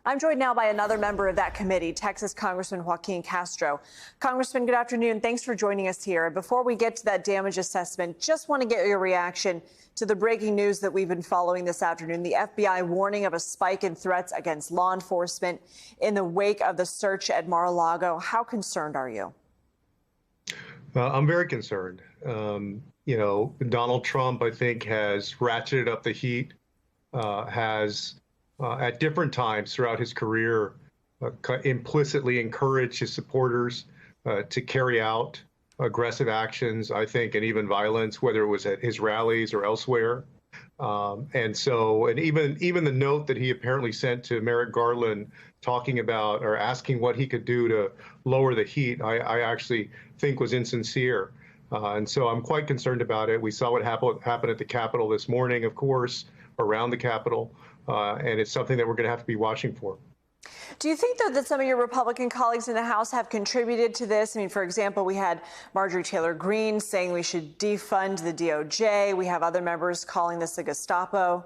I'm joined now by another member of that committee, Texas Congressman Joaquin Castro. Congressman, good afternoon. Thanks for joining us here. Before we get to that damage assessment, just want to get your reaction to the breaking news that we've been following this afternoon. The FBI warning of a spike in threats against law enforcement in the wake of the search at Mar-a-Lago. How concerned are you? I'm very concerned. Donald Trump, I think, has ratcheted up the heat, at different times throughout his career, implicitly encouraged his supporters to carry out aggressive actions, I think, and even violence, whether it was at his rallies or elsewhere. And even the note that he apparently sent to Merrick Garland talking about or asking what he could do to lower the heat, I actually think was insincere. And so I'm quite concerned about it. We saw what happened at the Capitol this morning, of course, around the Capitol, and it's something that we're going to have to be watching for. Do you think, though, that some of your Republican colleagues in the House have contributed to this? I mean, for example, we had Marjorie Taylor Greene saying we should defund the DOJ. We have other members calling this the Gestapo.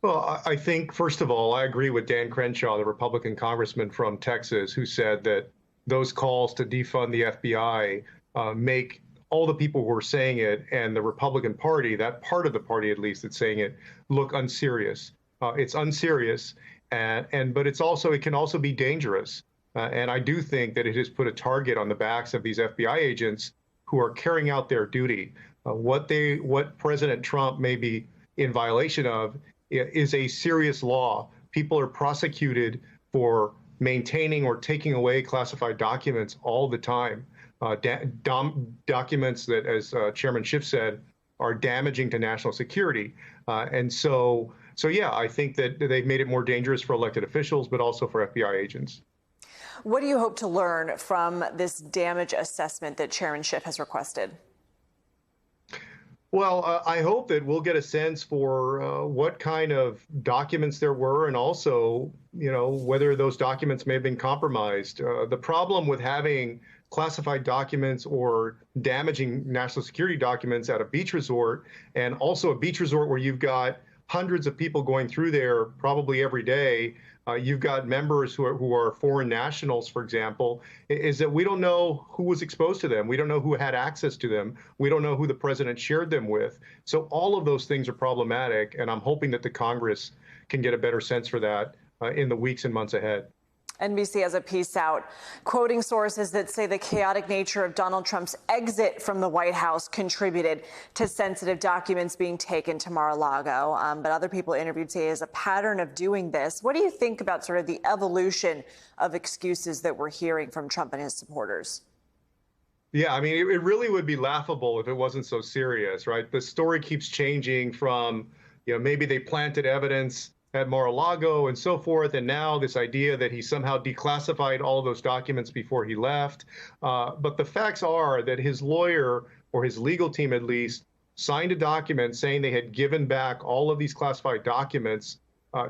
Well, I think, first of all, I agree with Dan Crenshaw, the Republican congressman from Texas, who said that those calls to defund the FBI make all the people who are saying it and the Republican Party, that part of the party at least that's saying it, look unserious. It's unserious, but it can also be dangerous. And I do think that it has put a target on the backs of these FBI agents who are carrying out their duty. What President Trump may be in violation of is a serious law. People are prosecuted for maintaining or taking away classified documents all the time. Documents that, as Chairman Schiff said, are damaging to national security. So yeah, I think that they've made it more dangerous for elected officials, but also for FBI agents. What do you hope to learn from this damage assessment that Chairman Schiff has requested? Well, I hope that we'll get a sense for what kind of documents there were, and also, whether those documents may have been compromised. The problem with having classified documents or damaging national security documents at a beach resort, and also a beach resort where you've got hundreds of people going through there probably every day. You've got members who are foreign nationals, for example, is that we don't know who was exposed to them. We don't know who had access to them. We don't know who the president shared them with. So all of those things are problematic, and I'm hoping that the Congress can get a better sense for that in the weeks and months ahead. NBC has a piece out quoting sources that say the chaotic nature of Donald Trump's exit from the White House contributed to sensitive documents being taken to Mar-a-Lago. But other people interviewed say is a pattern of doing this. What do you think about sort of the evolution of excuses that we're hearing from Trump and his supporters? Yeah, I mean, it really would be laughable if it wasn't so serious, right? The story keeps changing from, maybe they planted evidence at Mar-a-Lago and so forth, and now this idea that he somehow declassified all of those documents before he left. But the facts are that his lawyer, or his legal team at least, signed a document saying they had given back all of these classified documents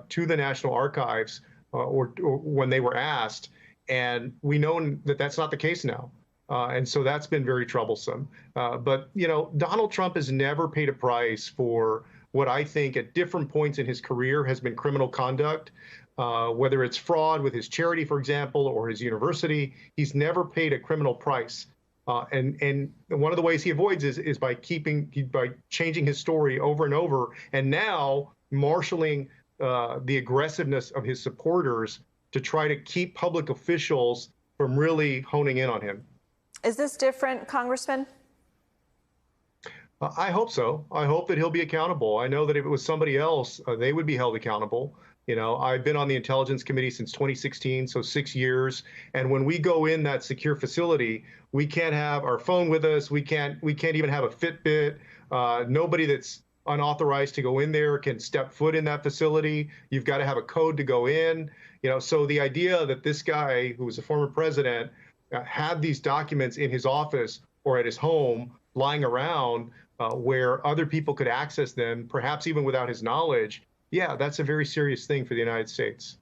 to the National Archives or when they were asked. And we know that that's not the case now. And so that's been very troublesome. But, Donald Trump has never paid a price for what I think at different points in his career has been criminal conduct, whether it's fraud with his charity, for example, or his university. He's never paid a criminal price. And one of the ways he avoids is by changing his story over and over, and now marshaling the aggressiveness of his supporters to try to keep public officials from really honing in on him. Is this different, Congressman? I hope so. I hope that he'll be accountable. I know that if it was somebody else, they would be held accountable. I've been on the Intelligence Committee since 2016, so 6 years. And when we go in that secure facility, we can't have our phone with us. We can't even have a Fitbit. Nobody that's unauthorized to go in there can step foot in that facility. You've got to have a code to go in. So the idea that this guy, who was a former president, had these documents in his office or at his home lying around, where other people could access them, perhaps even without his knowledge, yeah, that's a very serious thing for the United States.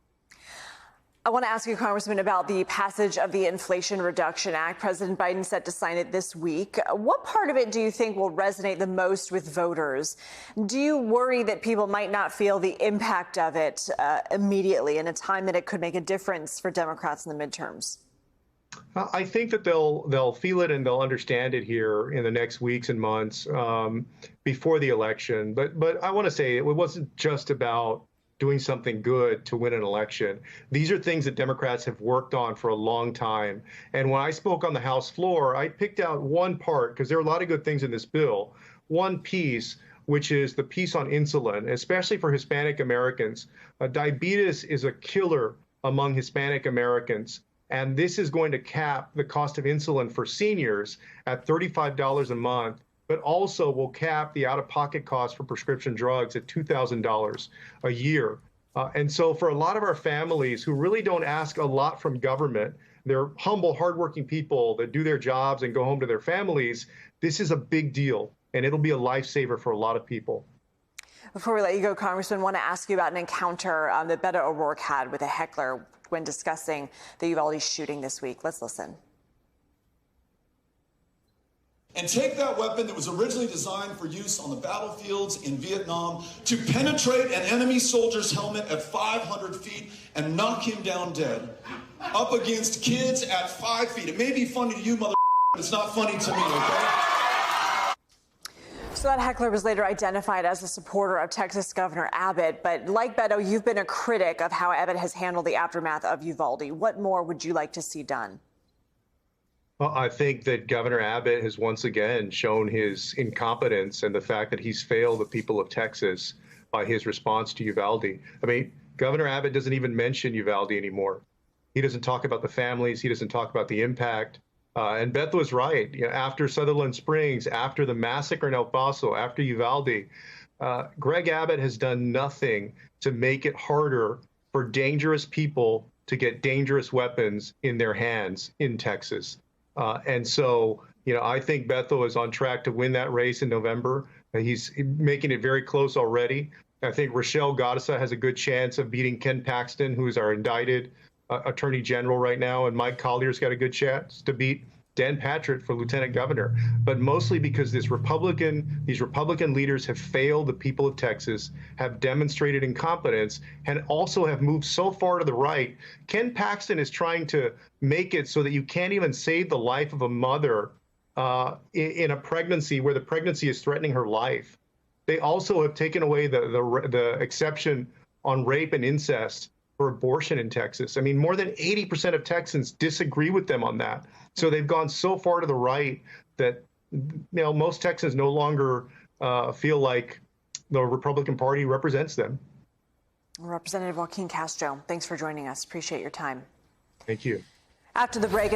I want to ask you, Congressman, about the passage of the Inflation Reduction Act. President Biden set to sign it this week. What part of it do you think will resonate the most with voters? Do you worry that people might not feel the impact of it immediately in a time that it could make a difference for Democrats in the midterms? I think that they'll feel it and they'll understand it here in the next weeks and months before the election. But I want to say it wasn't just about doing something good to win an election. These are things that Democrats have worked on for a long time. And when I spoke on the House floor, I picked out one part, because there are a lot of good things in this bill, one piece, which is the piece on insulin, especially for Hispanic Americans. Diabetes is a killer among Hispanic Americans. And this is going to cap the cost of insulin for seniors at $35 a month, but also will cap the out-of-pocket cost for prescription drugs at $2,000 a year. And so for a lot of our families who really don't ask a lot from government, they're humble, hardworking people that do their jobs and go home to their families, this is a big deal, and it'll be a lifesaver for a lot of people. Before we let you go, Congressman, I want to ask you about an encounter that Beto O'Rourke had with a heckler when discussing the Uvalde shooting this week. Let's listen. And take that weapon that was originally designed for use on the battlefields in Vietnam to penetrate an enemy soldier's helmet at 500 feet and knock him down dead. Up against kids at 5 feet. It may be funny to you, mother, but it's not funny to me, okay? So that heckler was later identified as a supporter of Texas Governor Abbott. But like Beto, you've been a critic of how Abbott has handled the aftermath of Uvalde. What more would you like to see done? Well, I think that Governor Abbott has once again shown his incompetence and the fact that he's failed the people of Texas by his response to Uvalde. I mean, Governor Abbott doesn't even mention Uvalde anymore. He doesn't talk about the families. He doesn't talk about the impact. And Beth was right. You know, after Sutherland Springs, after the massacre in El Paso, after Uvalde, Greg Abbott has done nothing to make it harder for dangerous people to get dangerous weapons in their hands in Texas. And so, you know, I think Beto is on track to win that race in November. He's making it very close already. I think Rochelle Gaudesa has a good chance of beating Ken Paxton, who is our indicted Attorney General right now, and Mike Collier's got a good chance to beat Dan Patrick for Lieutenant Governor, but mostly because these Republican leaders have failed the people of Texas, have demonstrated incompetence, and also have moved so far to the right. Ken Paxton is trying to make it so that you can't even save the life of a mother in a pregnancy where the pregnancy is threatening her life. They also have taken away the exception on rape and incest for abortion in Texas. I mean, more than 80% of Texans disagree with them on that. So they've gone so far to the right that, you know, most Texans no longer feel like the Republican Party represents them. Representative Joaquin Castro, thanks for joining us. Appreciate your time. Thank you. After the break,